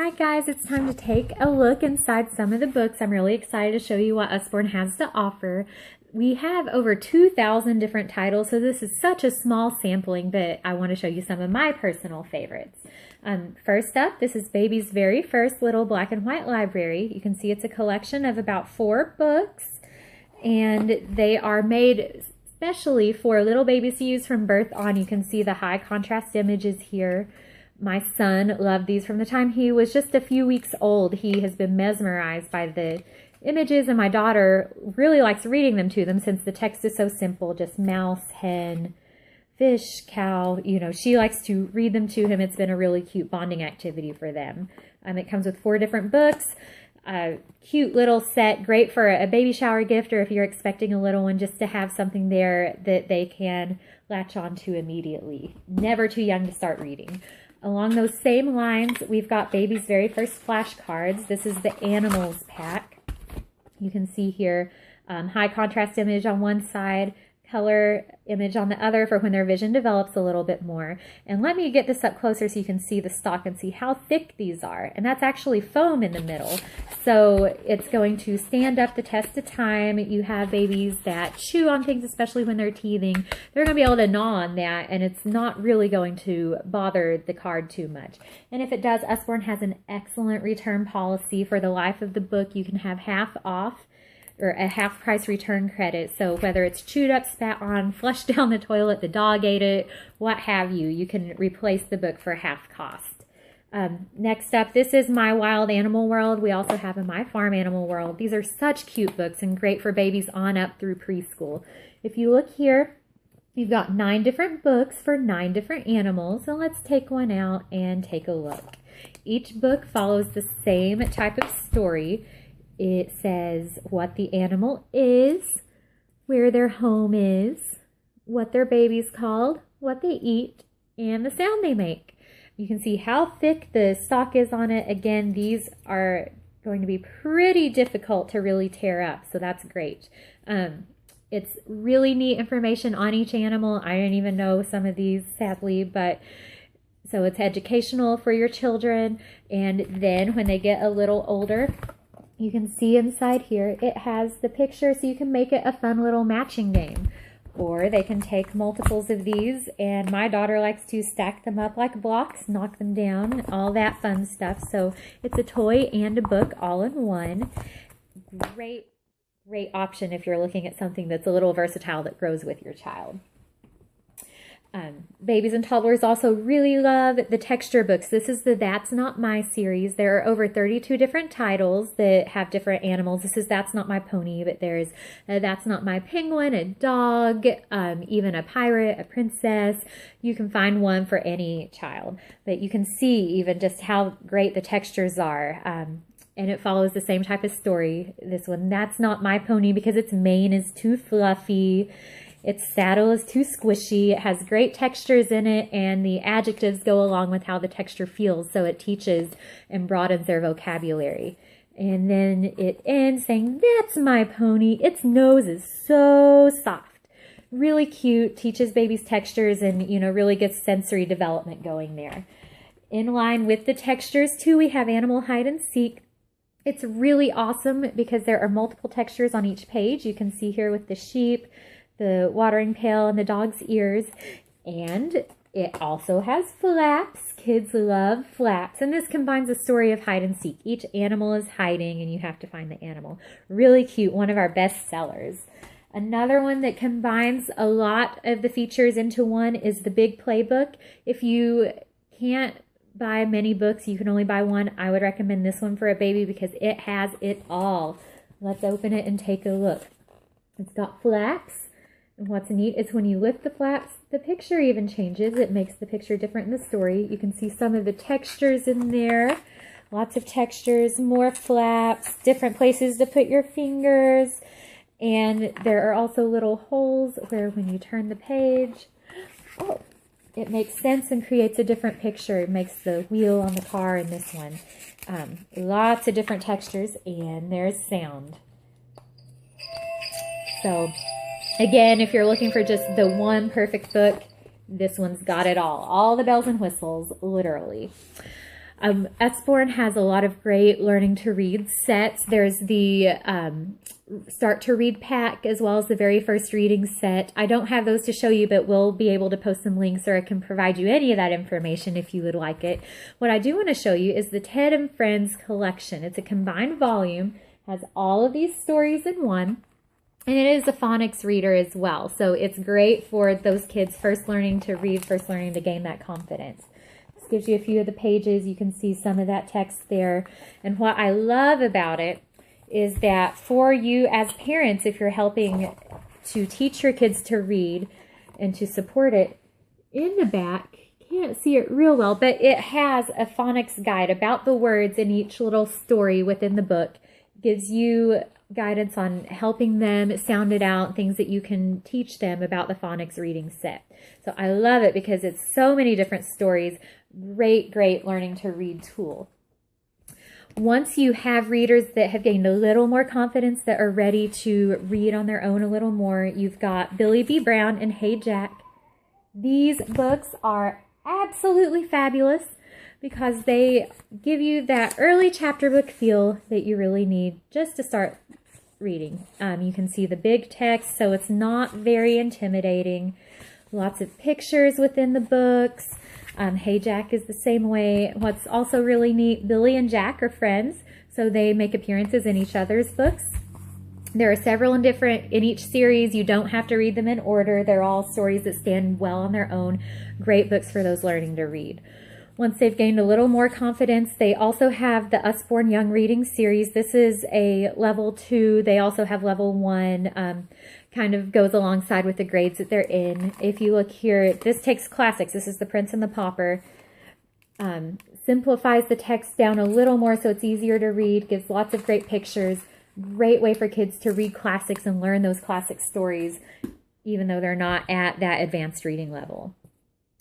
Hi guys, it's time to take a look inside some of the books. I'm really excited to show you what Usborne has to offer. We have over 2,000 different titles, so this is such a small sampling, but I want to show you some of my personal favorites. First up, this is Baby's very first little black and white library. You can see it's a collection of about 4 books, and they are made especially for little babies to use from birth on. You can see the high contrast images here. My son loved these from the time he was just a few weeks old. He has been mesmerized by the images, and my daughter really likes reading them to them since the text is so simple, just mouse, hen, fish, cow. You know, she likes to read them to him. It's been a really cute bonding activity for them. It comes with 4 different books. A cute little set, great for a baby shower gift, or if you're expecting a little one, just to have something there that they can latch on to immediately. Never too young to start reading. Along those same lines, we've got Baby's very first flashcards. This is the Animals pack. You can see here high contrast image on one side, color image on the other for when their vision develops a little bit more. And let me get this up closer so you can see the stock and see how thick these are. And that's actually foam in the middle. So it's going to stand up the test of time. You have babies that chew on things, especially when they're teething. They're going to be able to gnaw on that, and it's not really going to bother the card too much. And if it does, Usborne has an excellent return policy. For the life of the book, you can have half off, or a half price return credit. So whether it's chewed up, spat on, flushed down the toilet, the dog ate it, what have you, you can replace the book for half cost. Next up, this is My Wild Animal World. We also have a My Farm Animal World. These are such cute books and great for babies on up through preschool. If you look here, you've got 9 different books for 9 different animals. So let's take one out and take a look. Each book follows the same type of story. It says what the animal is, where their home is, what their baby's called, what they eat, and the sound they make. You can see how thick the stock is on it. Again, these are going to be pretty difficult to really tear up, so that's great. It's really neat information on each animal. I didn't even know some of these, sadly, but so it's educational for your children. And then when they get a little older, you can see inside here, it has the picture, so you can make it a fun little matching game. Or they can take multiples of these, and my daughter likes to stack them up like blocks, knock them down, all that fun stuff. So it's a toy and a book all in one. Great option if you're looking at something that's a little versatile that grows with your child. Babies and toddlers also really love the texture books. This is the That's Not My series. There are over 32 different titles that have different animals. This is That's Not My Pony, but there's That's Not My Penguin, a dog, even a pirate, a princess. You can find one for any child. But you can see even just how great the textures are. And it follows the same type of story. This one, That's Not My Pony, because its mane is too fluffy. Its saddle is too squishy. It has great textures in it, and the adjectives go along with how the texture feels, so it teaches and broadens their vocabulary. And then it ends saying, That's my pony. Its nose is so soft. Really cute, teaches babies textures, and, you know, really gets sensory development going there. In line with the textures, too, we have Animal Hide and Seek. It's really awesome because there are multiple textures on each page. You can see here with the sheep, the watering pail, and the dog's ears. And it also has flaps. Kids love flaps. And this combines a story of hide and seek. Each animal is hiding and you have to find the animal. Really cute. One of our best sellers. Another one that combines a lot of the features into one is the Big Playbook. If you can't buy many books, you can only buy one, I would recommend this one for a baby because it has it all. Let's open it and take a look. It's got flaps. And what's neat is when you lift the flaps, the picture even changes. It makes the picture different in the story. You can see some of the textures in there. Lots of textures, more flaps, different places to put your fingers. And there are also little holes where when you turn the page, it makes sense and creates a different picture. It makes the wheel on the car in this one. Lots of different textures, and there's sound. So again, if you're looking for just the one perfect book, this one's got it all. All the bells and whistles, literally. Usborne has a lot of great learning to read sets. There's the Start to Read pack as well as the very first reading set. I don't have those to show you, but we'll be able to post some links, or I can provide you any of that information if you would like it. What I do want to show you is the Ted and Friends collection. It's a combined volume, has all of these stories in one, and it is a phonics reader as well. So it's great for those kids first learning to read, first learning to gain that confidence. This gives you a few of the pages. You can see some of that text there. And what I love about it is that for you as parents, if you're helping to teach your kids to read and to support it, in the back, can't see it real well, but it has a phonics guide about the words in each little story within the book. It gives you guidance on helping them sound it out, things that you can teach them about the phonics reading set. So I love it because it's so many different stories. Great learning to read tool. Once you have readers that have gained a little more confidence, that are ready to read on their own a little more, you've got Billy B. Brown and Hey Jack. These books are absolutely fabulous because they give you that early chapter book feel that you really need just to start reading. You can see the big text, so it's not very intimidating. Lots of pictures within the books. Hey Jack is the same way. What's also really neat, Billy and Jack are friends, so they make appearances in each other's books. There are several in each series. You don't have to read them in order. They're all stories that stand well on their own. Great books for those learning to read. Once they've gained a little more confidence, they also have the Usborne Young Reading series. This is a level 2. They also have level 1. Kind of goes alongside with the grades that they're in. If you look here, this takes classics. This is The Prince and the Pauper. Simplifies the text down a little more so it's easier to read, gives lots of great pictures. Great way for kids to read classics and learn those classic stories, even though they're not at that advanced reading level.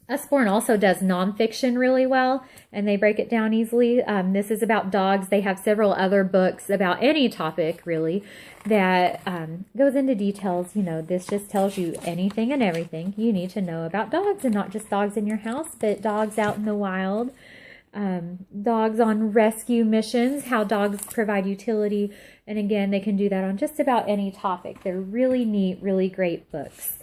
Usborne also does nonfiction really well, and they break it down easily. This is about dogs. They have several other books about any topic, really, that goes into details. You know, this just tells you anything and everything you need to know about dogs, and not just dogs in your house, but dogs out in the wild, dogs on rescue missions, how dogs provide utility. And again, they can do that on just about any topic. They're really neat, really great books.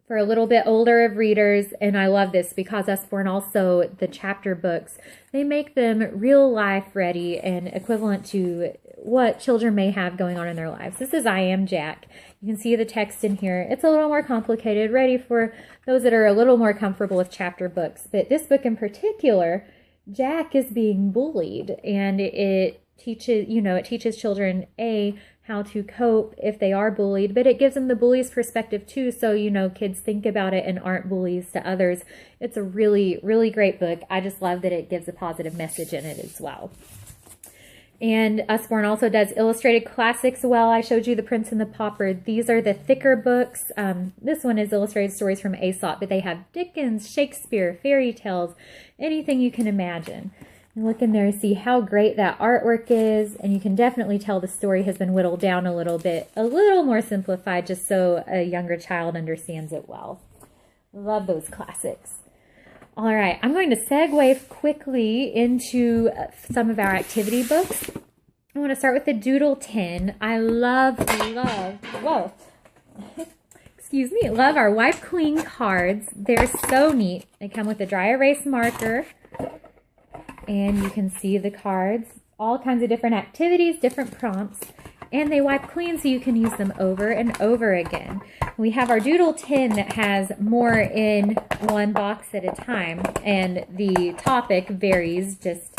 For a little bit older of readers, and I love this because Usborne also, the chapter books, they make them real life ready and equivalent to what children may have going on in their lives. This is I Am Jack. You can see the text in here. It's a little more complicated, ready for those that are a little more comfortable with chapter books. But this book in particular, Jack is being bullied, and it teaches, it teaches children, how to cope if they are bullied, but it gives them the bully's perspective too, so kids think about it and aren't bullies to others. It's a really great book. I just love that it gives a positive message in it as well. And Usborne also does illustrated classics well. I showed you The Prince and the Pauper. These are the thicker books. This one is illustrated stories from Aesop, but they have Dickens, Shakespeare, fairy tales, anything you can imagine. And look in there and see how great that artwork is, and you can definitely tell the story has been whittled down a little bit, a little more simplified, just so a younger child understands it well. Love those classics. All right, I'm going to segue quickly into some of our activity books. I want to start with the Doodle Tin. I love, whoa, excuse me, love our Wipe Clean cards. They're so neat. They come with a dry erase marker, and you can see the cards, all kinds of different activities, different prompts, and they wipe clean so you can use them over and over again. We have our Doodle Tin that has more in one box at a time, and the topic varies, just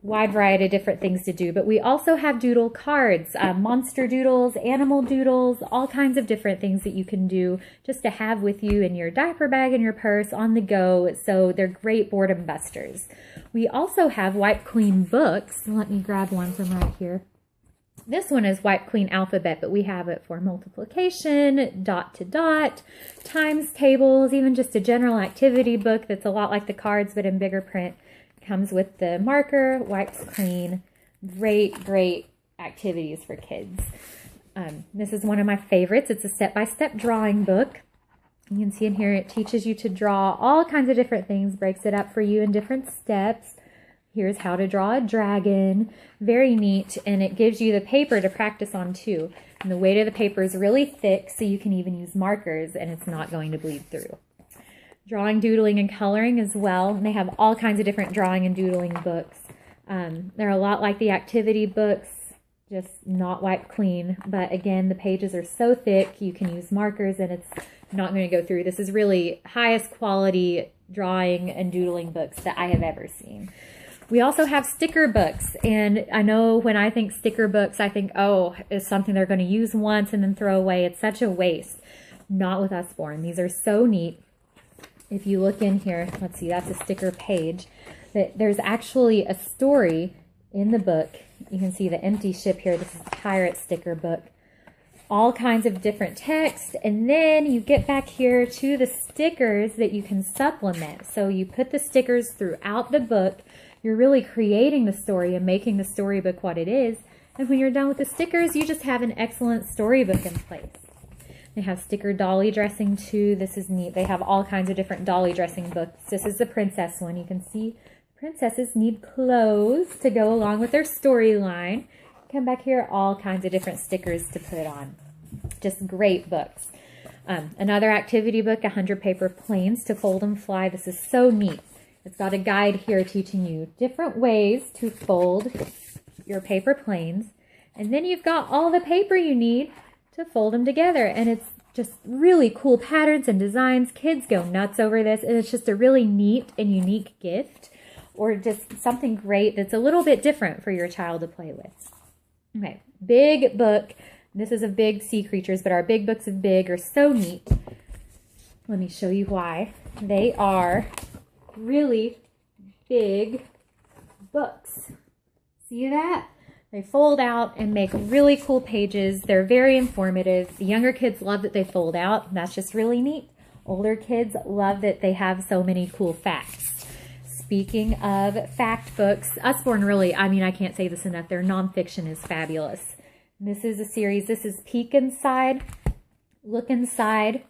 wide variety of different things to do. But we also have doodle cards, monster doodles, animal doodles, all kinds of different things that you can do just to have with you in your diaper bag, in your purse, on the go. So they're great boredom busters. We also have Wipe Clean books. Let me grab one from right here. This one is Wipe Clean Alphabet, but we have it for multiplication, dot to dot, times tables, even just a general activity book that's a lot like the cards but in bigger print. Comes with the marker, wipes clean. Great activities for kids. This is one of my favorites. It's a step-by-step drawing book. You can see in here it teaches you to draw all kinds of different things, breaks it up for you in different steps. Here's how to draw a dragon. Very neat, and it gives you the paper to practice on too. And the weight of the paper is really thick, so you can even use markers and it's not going to bleed through. Drawing, doodling, and coloring as well. And they have all kinds of different drawing and doodling books. They're a lot like the activity books, just not wiped clean. But again, the pages are so thick, you can use markers and it's not going to go through. This is really highest quality drawing and doodling books that I have ever seen. We also have sticker books, and I know when I think sticker books, I think, oh, it's something they're going to use once and then throw away. It's such a waste. Not with Usborne. These are so neat. If you look in here, let's see, that's a sticker page. There's actually a story in the book. You can see the empty ship here. This is the pirate sticker book. All kinds of different text, and then you get back here to the stickers that you can supplement. So you put the stickers throughout the book. You're really creating the story and making the storybook what it is. And when you're done with the stickers, you just have an excellent storybook in place. They have sticker dolly dressing too. This is neat. They have all kinds of different dolly dressing books. This is the princess one. You can see princesses need clothes to go along with their storyline. Come back here, all kinds of different stickers to put on. Just great books. Another activity book, 100 paper planes to fold and fly. This is so neat. It's got a guide here teaching you different ways to fold your paper planes. And then you've got all the paper you need to fold them together. And it's just really cool patterns and designs. Kids go nuts over this. And it's just a really neat and unique gift, or just something great that's a little bit different for your child to play with. Okay, big book. This is of big sea creatures, but our big books of big are so neat. Let me show you why. They are really big books. See that? They fold out and make really cool pages. They're very informative. The younger kids love that they fold out. That's just really neat. Older kids love that they have so many cool facts. Speaking of fact books, Usborne really, I can't say this enough, their nonfiction is fabulous. This is a series. This is Peek Inside, Look Inside,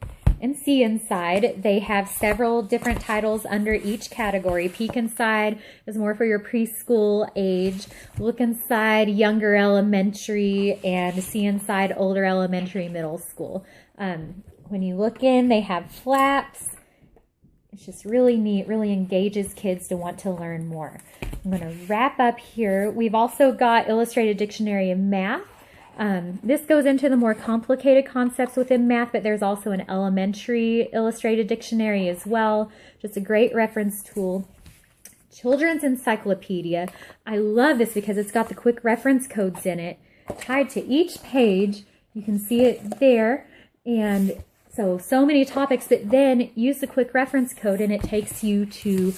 and See Inside. They have several different titles under each category. Peek Inside is more for your preschool age. Look Inside, younger elementary, and See Inside, older elementary, middle school. When you look in, they have flaps. It's just really neat, really engages kids to want to learn more. I'm going to wrap up here. We've also got Illustrated Dictionary of Math. This goes into the more complicated concepts within math, but there's also an elementary illustrated dictionary as well. Just a great reference tool. Children's Encyclopedia. I love this because it's got the quick reference codes in it tied to each page. You can see it there. And so many topics, but then use the quick reference code and it takes you to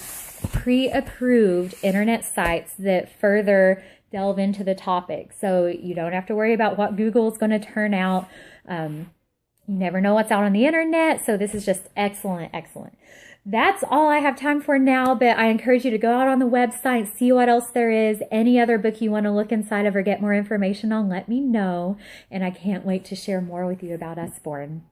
pre-approved internet sites that further delve into the topic. So you don't have to worry about what Google is going to turn out. You never know what's out on the internet. So this is just excellent, excellent. That's all I have time for now, but I encourage you to go out on the website, see what else there is. Any other book you want to look inside of or get more information on, let me know. And I can't wait to share more with you about Usborne.